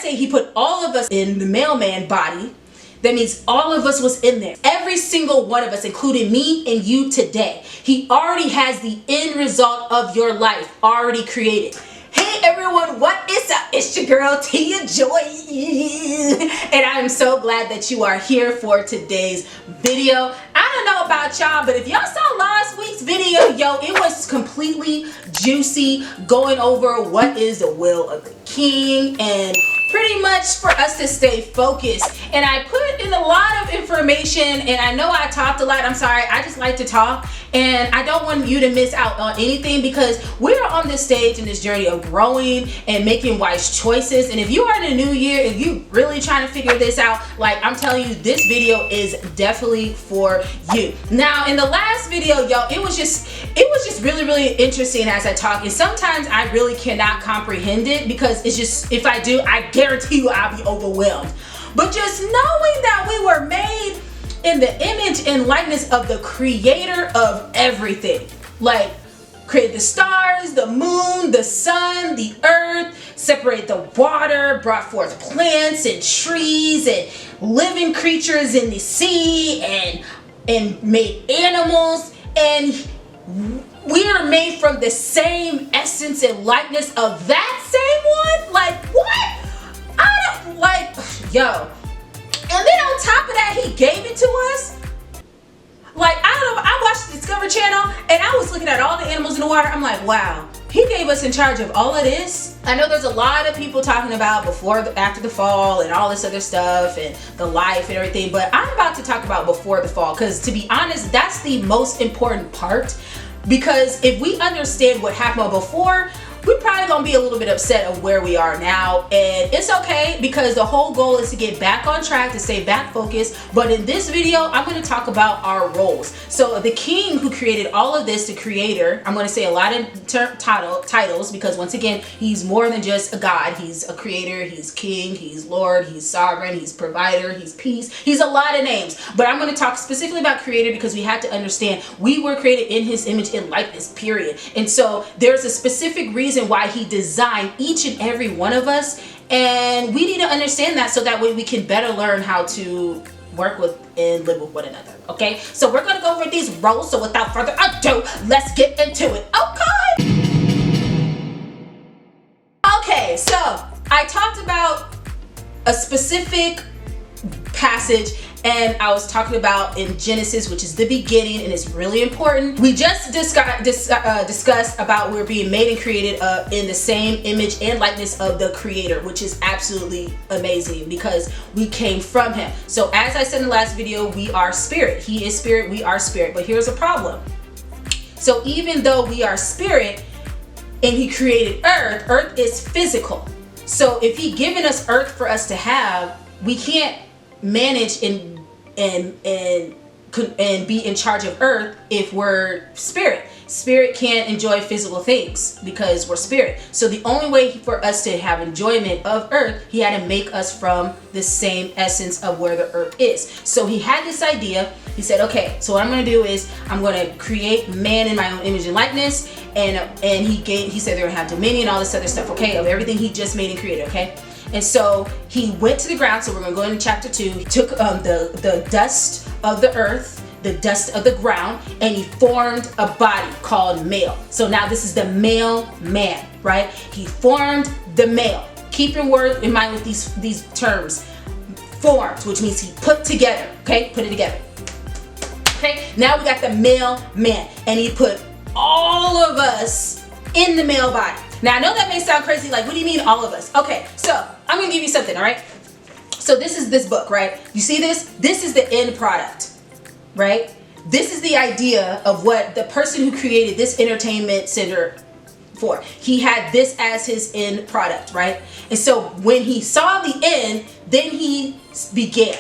say he put all of us in the mailman body, that means all of us was in there. Every single one of us, including me and you today. He already has the end result of your life already created. Hey everyone, what is up? It's your girl Tia Joy, and I'm so glad that you are here for today's video. I don't know about y'all, but if y'all saw last week's video, it was completely juicy, going over what is the will of the king and pretty much for us to stay focused. And I put in a lot of information, and I know I talked a lot. I'm sorry, I just like to talk, and I don't want you to miss out on anything because we're on this stage in this journey of growing and making wise choices. And if you are in a new year, if you really trying to figure this out, like I'm telling you, this video is definitely for you. Now, in the last video, it was just really interesting as I talk, and sometimes I really cannot comprehend it because it's just, if I do, I guarantee you I'll be overwhelmed. But just knowing that we were made in the image and likeness of the creator of everything, like created the stars, the moon, the sun, the earth, separate the water, brought forth plants and trees and living creatures in the sea, and made animals, and we are made from the same essence and likeness of that same one. Like, what? I don't like, and then on top of that, he gave it to us. Like, I don't know, I watched the Discovery Channel and I was looking at all the animals in the water. I'm like, wow, he gave us in charge of all of this. I know there's a lot of people talking about after the fall and all this other stuff and the life and everything, but I'm about to talk about before the fall, because to be honest, that's the most important part. Because if we understand what happened before, we're probably gonna be a little bit upset of where we are now, and it's okay because the whole goal is to get back on track, to stay back focused. But in this video, I'm going to talk about our roles. So the king who created all of this, the creator, I'm going to say a lot of titles because once again, he's more than just a god. He's a creator, he's king, he's lord, he's sovereign, he's provider, he's peace. He's a lot of names, but I'm going to talk specifically about creator because we have to understand we were created in his image and likeness, period. And so there's a specific reason why he designed each and every one of us, and we need to understand that so that way we can better learn how to work with and live with one another. Okay, so we're gonna go over these roles, so without further ado, let's get into it. Okay, so I talked about a specific passage, and I was talking about in Genesis, which is the beginning, and it's really important. We just discussed about we're being made and created in the same image and likeness of the creator, which is absolutely amazing because we came from him. So as I said in the last video, we are spirit. He is spirit, we are spirit. But here's a problem. So even though we are spirit and he created earth is physical. So if he given us earth for us to have, we can't manage and be in charge of earth if we're spirit. Spirit can't enjoy physical things because we're spirit. So the only way for us to have enjoyment of earth, he had to make us from the same essence of where the earth is. So he had this idea. He said, okay, so what I'm going to do is I'm going to create man in my own image and likeness, and he said they're going to have dominion, all this other stuff, okay, of everything he just made and created, okay? And so he went to the ground. So we're going to go into chapter 2. He took the dust of the earth, the dust of the ground, and he formed a body called male. So now this is the male man, right? He formed the male. Keep your word in mind with these terms. Formed, which means he put together, okay? Put it together. Okay, now we got the male man, and he put all of us in the male body. Now, I know that may sound crazy, like, what do you mean all of us? Okay, so I'm going to give you something, all right? So this is this book, right? You see this? This is the end product, right? This is the idea of what the person who created this entertainment center for. He had this as his end product, right? And so when he saw the end, then he began.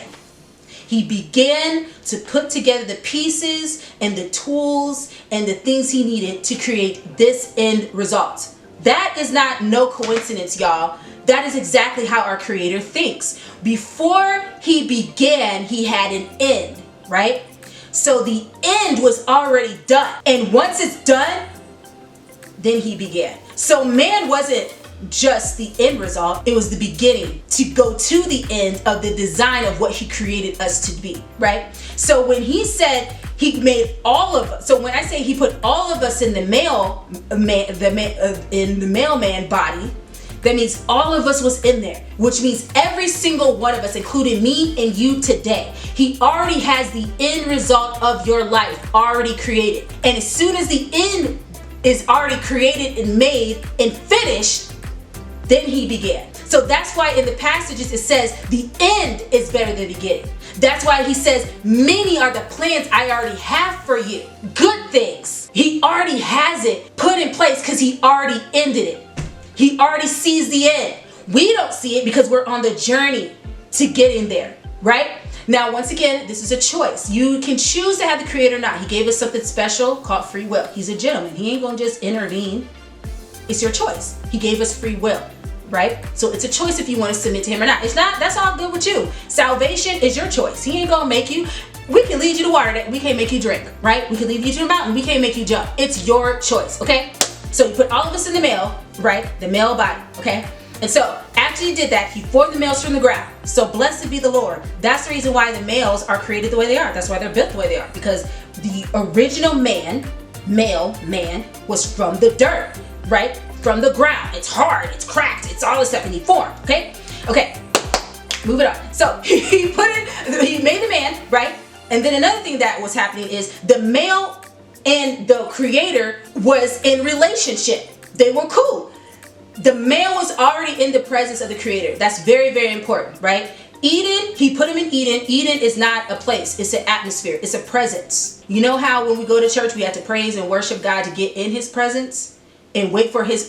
He began to put together the pieces and the tools and the things he needed to create this end result. That is not no coincidence, y'all. That is exactly how our creator thinks. Before he began, he had an end, right? So the end was already done. And once it's done, then he began. So man wasn't just the end result. It was the beginning to go to the end of the design of what he created us to be, right? So when he said he made all of us, so when I say he put all of us in the mailman body, that means all of us was in there, which means every single one of us, including me and you today. He already has the end result of your life already created. And as soon as the end is already created and made and finished, then he began. So that's why in the passages it says the end is better than the beginning. That's why he says many are the plans I already have for you. Good things. He already has it put in place because he already ended it. He already sees the end. We don't see it because we're on the journey to getting there, right? Now, once again, this is a choice. You can choose to have the Creator or not. He gave us something special called free will. He's a gentleman. He ain't gonna just intervene. It's your choice. He gave us free will, right? So it's a choice if you want to submit to him or not. It's not, that's all good with you. Salvation is your choice. He ain't gonna make you. We can lead you to water that we can't make you drink, right? We can lead you to a mountain. We can't make you jump. It's your choice, okay? So he put all of us in the male, right? The male body, okay? And so after he did that, he formed the males from the ground. So blessed be the Lord. That's the reason why the males are created the way they are. That's why they're built the way they are. Because the original man, male man, was from the dirt, right? From the ground. It's hard, it's cracked, it's all this stuff, and he formed, okay? Okay, move it on. So he made the man, right? And then another thing that was happening is the male and the Creator was in relationship. They were cool. The male was already in the presence of the Creator. That's very, very important, right? Eden, he put him in Eden. Eden is not a place. It's an atmosphere. It's a presence. You know how when we go to church, we have to praise and worship God to get in his presence and wait for his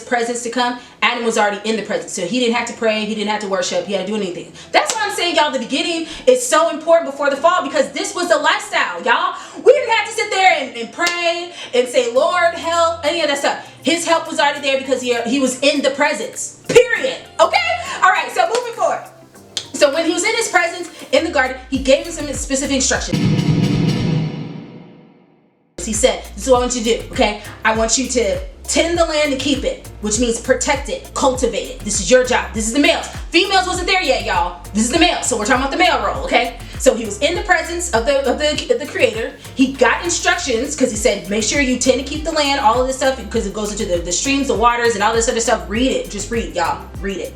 presence to come? Adam was already in the presence. So he didn't have to pray. He didn't have to worship. He had to do anything. That's why I'm saying, y'all, the beginning is so important before the fall, because this was the lifestyle, y'all. We didn't have to sit there and pray and say, Lord, help, any of that stuff. His help was already there because he was in the presence, period. Okay? All right, so moving forward. So when he was in his presence in the garden, he gave him some specific instructions. He said, this is what I want you to do, okay? I want you to tend the land and keep it, which means protect it, cultivate it. This is your job. This is the males. Females wasn't there yet, y'all. This is the male. So we're talking about the male role, okay? So he was in the presence of the Creator. He got instructions because he said, make sure you tend to keep the land, all of this stuff, because it goes into the streams, the waters, and all this other stuff. Read it. Just read, y'all. Read it.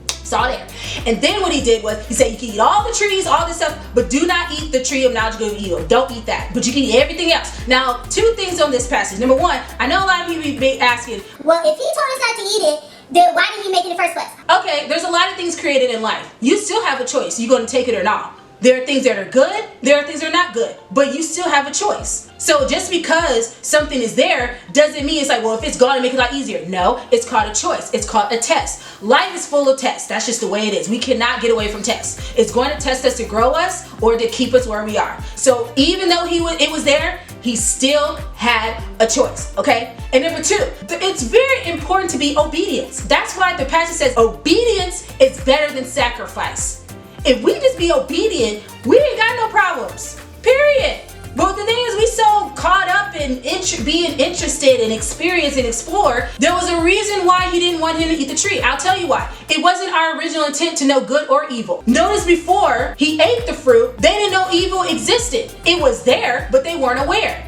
It's all there. And then what he did was, he said you can eat all the trees, all this stuff, but do not eat the tree of knowledge of good and evil. Don't eat that. But you can eat everything else. Now, two things on this passage. Number one, I know a lot of people be asking, well, if he told us not to eat it, then why did he make it in the first place? Okay, there's a lot of things created in life. You still have a choice. You going to take it or not. There are things that are good, there are things that are not good, but you still have a choice. So just because something is there doesn't mean it's like, well, if it's gone, to make it a lot easier. No, it's called a choice. It's called a test. Life is full of tests. That's just the way it is. We cannot get away from tests. It's going to test us to grow us or to keep us where we are. So even though it was there, he still had a choice, okay? And number two, it's very important to be obedient. That's why the passage says obedience is better than sacrifice. If we just be obedient, we ain't got no problems, period. But the thing is, we so caught up in being interested and experience and explore. There was a reason why he didn't want him to eat the tree. I'll tell you why. It wasn't our original intent to know good or evil. Notice before he ate the fruit, they didn't know evil existed. It was there, but they weren't aware.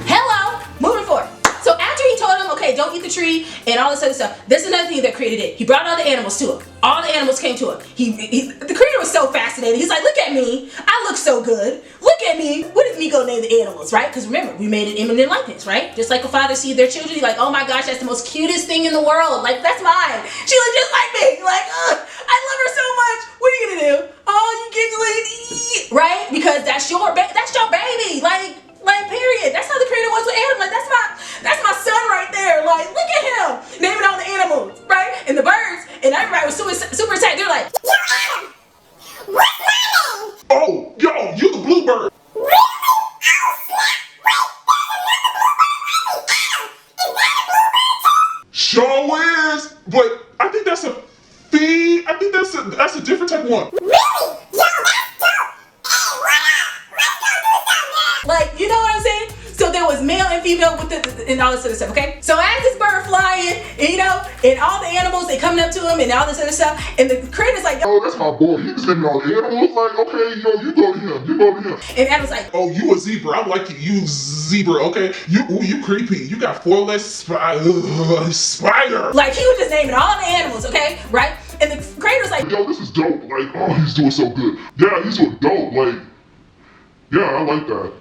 Hello, moving forward. So after he told him, okay, don't eat the tree and all this other stuff, there's another thing that created it. He brought all the animals to him. All the animals came to him. The Creator was so fascinated. He's like, look at me. I look so good. Look at me. What if me go name the animals, right? Because remember, we made an image and likeness, right? Just like a father sees their children, he's like, oh my gosh, that's the most cutest thing in the world. Like, that's mine. She looks just like me. Like, I love her so much. What are you gonna do? Oh, you giggling, right? Because that's your baby. Like, period. That's how the Creator was with Adam. Like, that's my son right there. Like, look at him. Naming all the animals, right? And the birds, and everybody was super excited. They're like, Yo, Adam, what's my name? Oh, yo, you the bluebird. Really? Oh, snap. Wait, there's another bluebird. Adam, is that a bluebird too? Sure is, but I think that's a feed. I think that's a different type of one. Really? Yo, that's dope. Hey, what up? Let's go do something. you know what I'm saying? So there was male and female. female with the and all this other stuff, okay? So as this bird flying, and all the animals, they coming up to him and all this other stuff, and the creator's like, oh, that's my boy. He was naming all the animals. Like, okay, you go to him. You go to him. and Adam's like, oh, you a zebra. I'm like you zebra, okay? You creepy. You got 4 legs spider. Like, he was just naming all the animals, okay? Right? And the creator's like, yo, this is dope. Like, oh, he's doing so good. Yeah, he's doing dope. Like, yeah, I like that.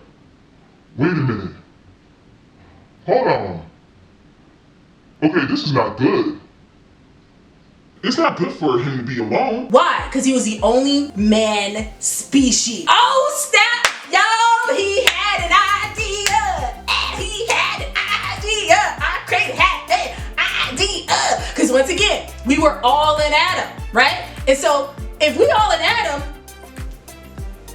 Wait a minute. Hold on. Okay, this is not good. It's not good for him to be alone. why? Because he was the only man species. Oh, snap! Yo, he had an idea. He had an idea. Our creator had an idea. Because once again, we were all in Adam, right? And so if we all in Adam,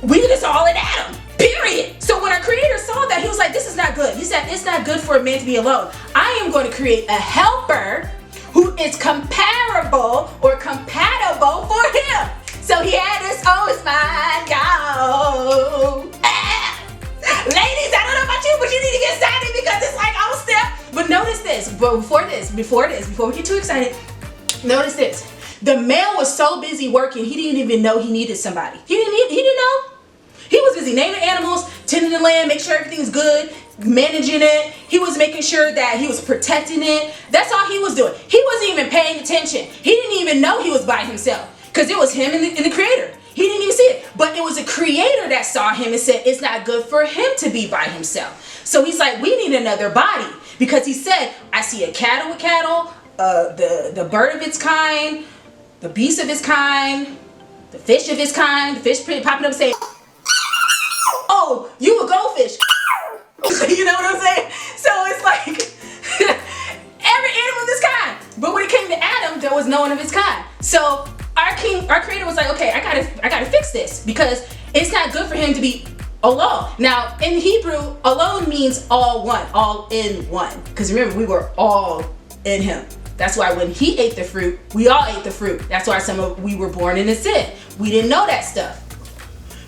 we just all in Adam. Period. So when our creator saw that, he was like, this is not good. He said, it's not good for a man to be alone. I am going to create a helper who is comparable or compatible for him. So he had this, oh, it's mine, yo. Ladies, I don't know about you, but you need to get excited because it's like, oh, step. But notice this, but before we get too excited, notice this. The male was so busy working, he didn't even know he needed somebody. He didn't know. He was busy naming animals, tending the land, make sure everything's good, managing it. He was making sure that he was protecting it. That's all he was doing. He wasn't even paying attention. He didn't even know he was by himself because it was him and the creator. He didn't even see it. But it was the creator that saw him and said, it's not good for him to be by himself. So he's like, we need another body, because he said, I see a cattle with cattle, the bird of its kind, the beast of its kind, the fish of its kind. The fish popping up saying, oh, you a goldfish. You know what I'm saying? So it's like every animal of this kind. But when it came to Adam, there was no one of its kind. So our creator was like, okay, I gotta fix this, because it's not good for him to be alone. Now in Hebrew, alone means all one, all in one. Because remember, we were all in him. That's why when he ate the fruit, we all ate the fruit. That's why we were born into sin. We didn't know that stuff,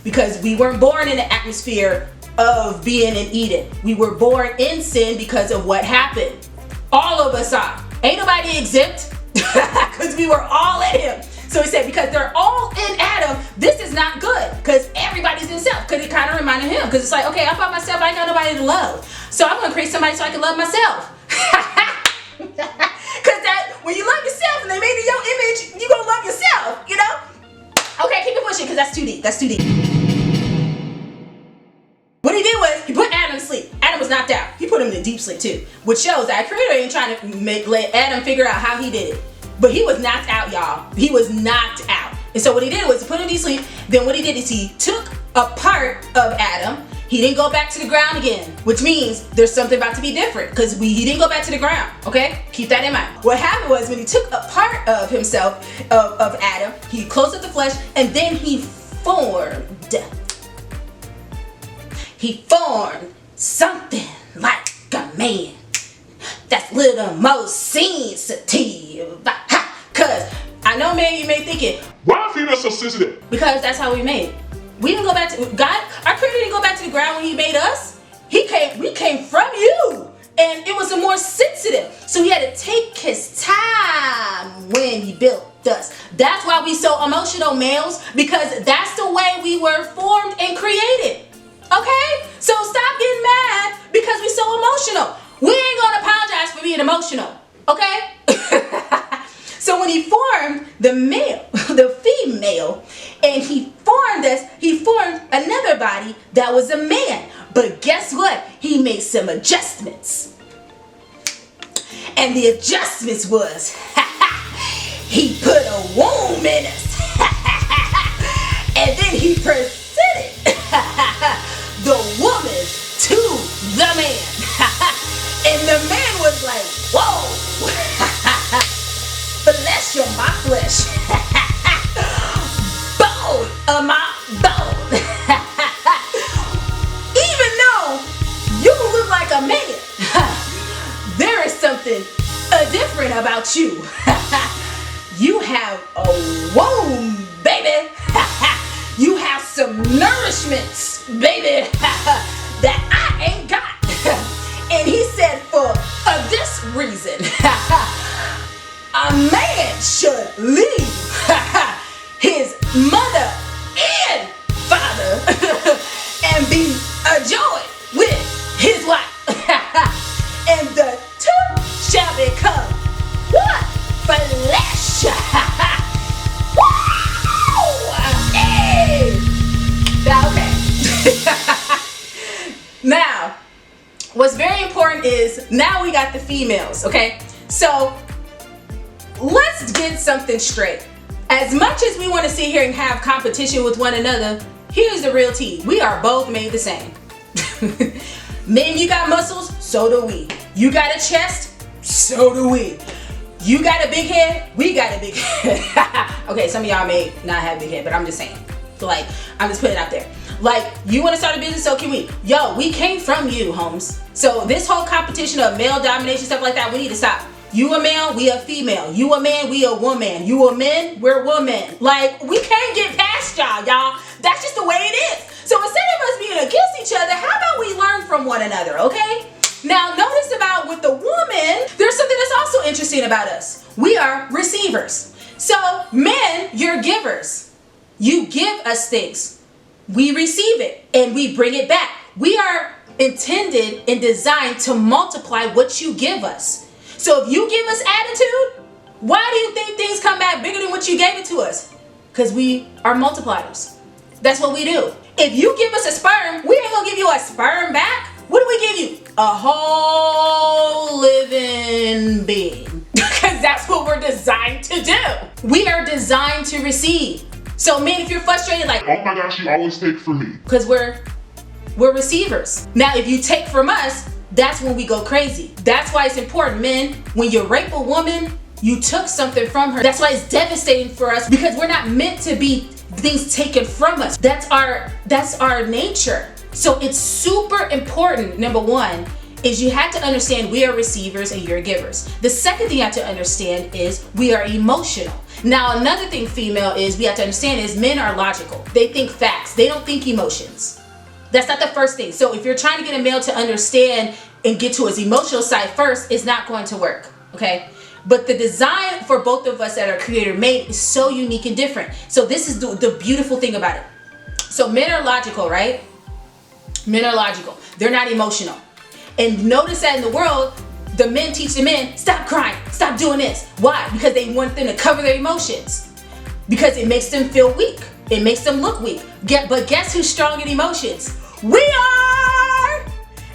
because we weren't born in the atmosphere of being in Eden. We were born in sin because of what happened. All of us are. Ain't nobody exempt, because we were all in him. So he said, because they're all in Adam, this is not good, because everybody's in self. Because it kind of reminded him, because it's like, okay, I'm by myself, I ain't got nobody to love. So I'm going to create somebody so I can love myself. Because that, when you love yourself and they made in your image, you going to love yourself, you know? Okay, keep it pushing, because that's too deep. That's too deep. What he did was, he put Adam to sleep. Adam was knocked out. He put him in deep sleep too, which shows that creator ain't trying to let Adam figure out how he did it. But he was knocked out, y'all. He was knocked out. And so what he did was to put him to sleep. Then what he did is he took a part of Adam. He didn't go back to the ground again, which means there's something about to be different, because he didn't go back to the ground, okay? Keep that in mind. What happened was, when he took a part of himself, of Adam, he closed up the flesh, and then he formed something like a man that's little more sensitive. Cause I know, man, you may think it, why are females so sensitive? because that's how we made it. We didn't go back to God. Our creator didn't go back to the ground when he made us. We came from you, and it was a more sensitive. So he had to take his time when he built us. That's why we so emotional, males, because that's the way we were formed and created. Okay? So stop getting mad because we're so emotional. We ain't gonna apologize for being emotional. Okay? So when he formed the male, the female, and he formed us, he formed another body that was a man. But guess what? He made some adjustments. And the adjustments was, he put a womb in us. And then he presented the woman to the man. And the man was like, whoa. Flesh of my flesh. Bone of my bone. Even though you look like a man, there is something different about you. You have a womb, baby. You have some nourishments, baby, that I ain't got. And he reason, a man should leave his mother and father and be joined with his wife. And the two shall become one flesh. Hey. Okay. Now, what's very important is now we got the females, okay? So let's get something straight. As much as we want to sit here and have competition with one another, here's the real tea. We are both made the same. Men, you got muscles, so do we. You got a chest, so do we. You got a big head, we got a big head. Okay, some of y'all may not have a big head, but I'm just saying. Like, I'm just putting it out there. Like, you want to start a business, so can we. Yo, we came from you, Holmes. So this whole competition of male domination, stuff like that, we need to stop. You a male, we a female. You a man, we a woman. You a men, we're women. Like, we can't get past y'all. That's just the way it is. So instead of us being against each other, how about we learn from one another, okay? Now, notice about with the woman, there's something that's also interesting about us. We are receivers. So, men, you're givers. You give us things. We receive it and we bring it back. We are intended and designed to multiply what you give us. So if you give us attitude, why do you think things come back bigger than what you gave it to us? Because we are multipliers. That's what we do. If you give us a sperm, we ain't gonna give you a sperm back. What do we give you? A whole living being. Because that's what we're designed to do. We are designed to receive. So men, if you're frustrated, like, oh my gosh, you always take from me. Because we're receivers. Now, if you take from us, that's when we go crazy. That's why it's important, men, when you rape a woman, you took something from her. That's why it's devastating for us, because we're not meant to be things taken from us. That's our nature. So it's super important, number one, is you have to understand we are receivers and you're givers. The second thing you have to understand is we are emotional. Now, another thing, female, is we have to understand is men are logical. They think facts. They don't think emotions. That's not the first thing. So if you're trying to get a male to understand and get to his emotional side first, it's not going to work, okay? But the design for both of us that are creator made is so unique and different. So this is the beautiful thing about it. So men are logical, right? Men are logical. They're not emotional. And notice that in the world, the men teach the men, stop crying, stop doing this. Why? Because they want them to cover their emotions. Because it makes them feel weak. It makes them look weak. But guess who's strong in emotions? We are!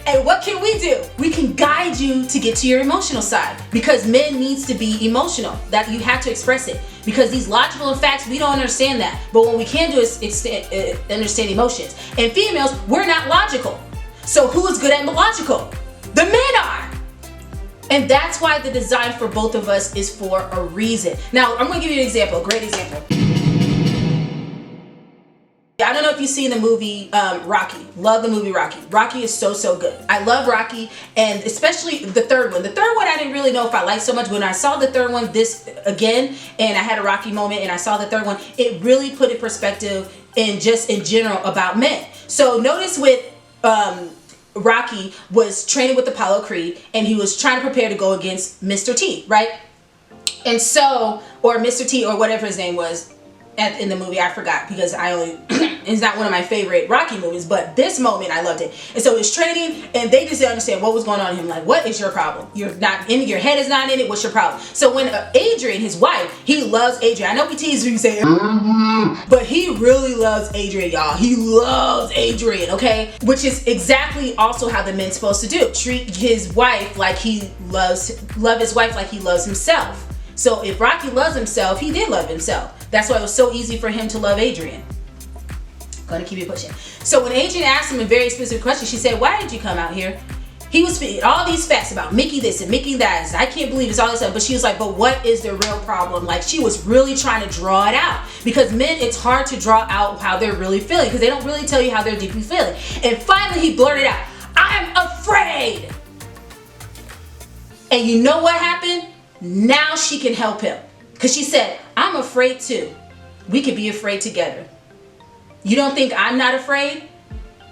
And what can we do? We can guide you to get to your emotional side. Because men needs to be emotional. That you have to express it. Because these logical facts, we don't understand that. But what we can do is understand emotions. And females, we're not logical. So who is good at logical? The men are. And that's why the design for both of us is for a reason. Now, I'm going to give you an example, a great example. I don't know if you've seen the movie Rocky. Love the movie Rocky. Rocky is so, so good. I love Rocky, and especially the third one. The third one I didn't really know if I liked so much. When I saw the third one this again, and I had a Rocky moment, and I saw the third one, it really put in perspective and just in general about men. So notice with Rocky was training with Apollo Creed, and he was trying to prepare to go against Mr. T, right? And so, or Mr. T, or whatever his name was in the movie, I forgot, because it's not one of my favorite Rocky movies, but this moment I loved it. And so it's training, and they just didn't understand what was going on in him. Like, what is your problem? You're not in, your head is not in it. What's your problem? So when Adrian, his wife, he loves Adrian. I know we tease when you say, but he really loves Adrian, y'all. He loves Adrian, okay? Which is exactly also how the men's supposed to do. Treat his wife like he love his wife like he loves himself. So if Rocky loves himself, he did love himself. That's why it was so easy for him to love Adrian. Gonna keep it pushing. So when Adrian asked him a very specific question, she said, why did you come out here? He was spitting all these facts about Mickey this and Mickey that. I can't believe it's all this stuff. But she was like, but what is the real problem? Like, she was really trying to draw it out. Because men, it's hard to draw out how they're really feeling, because they don't really tell you how they're deeply feeling. And finally he blurted out, I'm afraid. And you know what happened? Now she can help him. Because she said, I'm afraid too. We could be afraid together. You don't think I'm not afraid?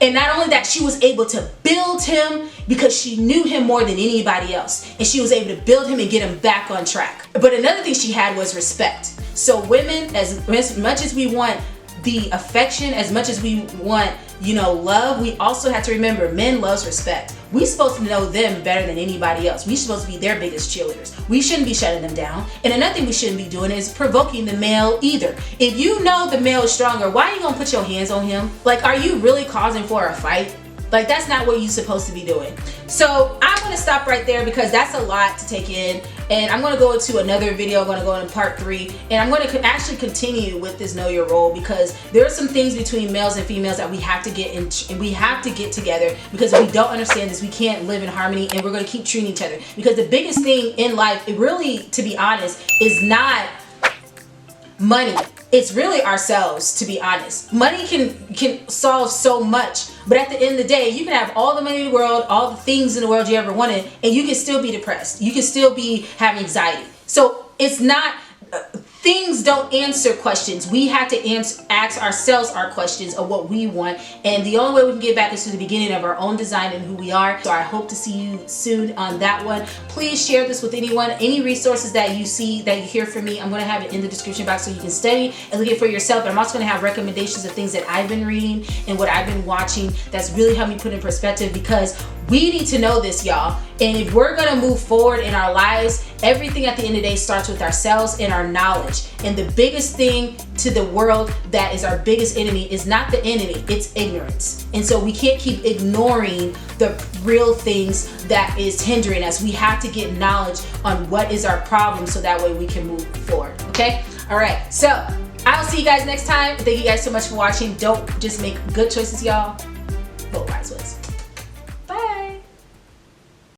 And not only that, she was able to build him because she knew him more than anybody else. And she was able to build him and get him back on track. But another thing she had was respect. So women, as much as we want the affection, as much as we want, love, we also have to remember men loves respect. We're supposed to know them better than anybody else. We're supposed to be their biggest cheerleaders. We shouldn't be shutting them down. And another thing we shouldn't be doing is provoking the male either. If you know the male is stronger, why are you gonna put your hands on him? Like, are you really causing for a fight? Like, that's not what you're supposed to be doing. So I'm going to stop right there because that's a lot to take in. And I'm going to go into another video. I'm going to go into part 3. And I'm going to actually continue with this Know Your Role, because there are some things between males and females that we have to get in, and we have to get together, because if we don't understand this, we can't live in harmony, and we're going to keep treating each other. Because the biggest thing in life, it really, to be honest, is not money. It's really ourselves, to be honest. Money can solve so much, but at the end of the day, you can have all the money in the world, all the things in the world you ever wanted, and you can still be depressed. You can still be having anxiety. So it's not, things don't answer questions. We have to ask ourselves our questions of what we want, and the only way we can get back is to the beginning of our own design and who we are. So I hope to see you soon on that one. Please share this with anyone. Any resources that you see, that you hear from me, I'm going to have it in the description box so you can study and look it for yourself. But I'm also going to have recommendations of things that I've been reading and what I've been watching that's really helped me put in perspective, because we need to know this, y'all. And if we're going to move forward in our lives, everything at the end of the day starts with ourselves and our knowledge. And the biggest thing to the world that is our biggest enemy is not the enemy, it's ignorance. And so we can't keep ignoring the real things that is hindering us. We have to get knowledge on what is our problem so that way we can move forward. Okay? All right. So I'll see you guys next time. Thank you guys so much for watching. Don't just make good choices, y'all. Vote wise ways.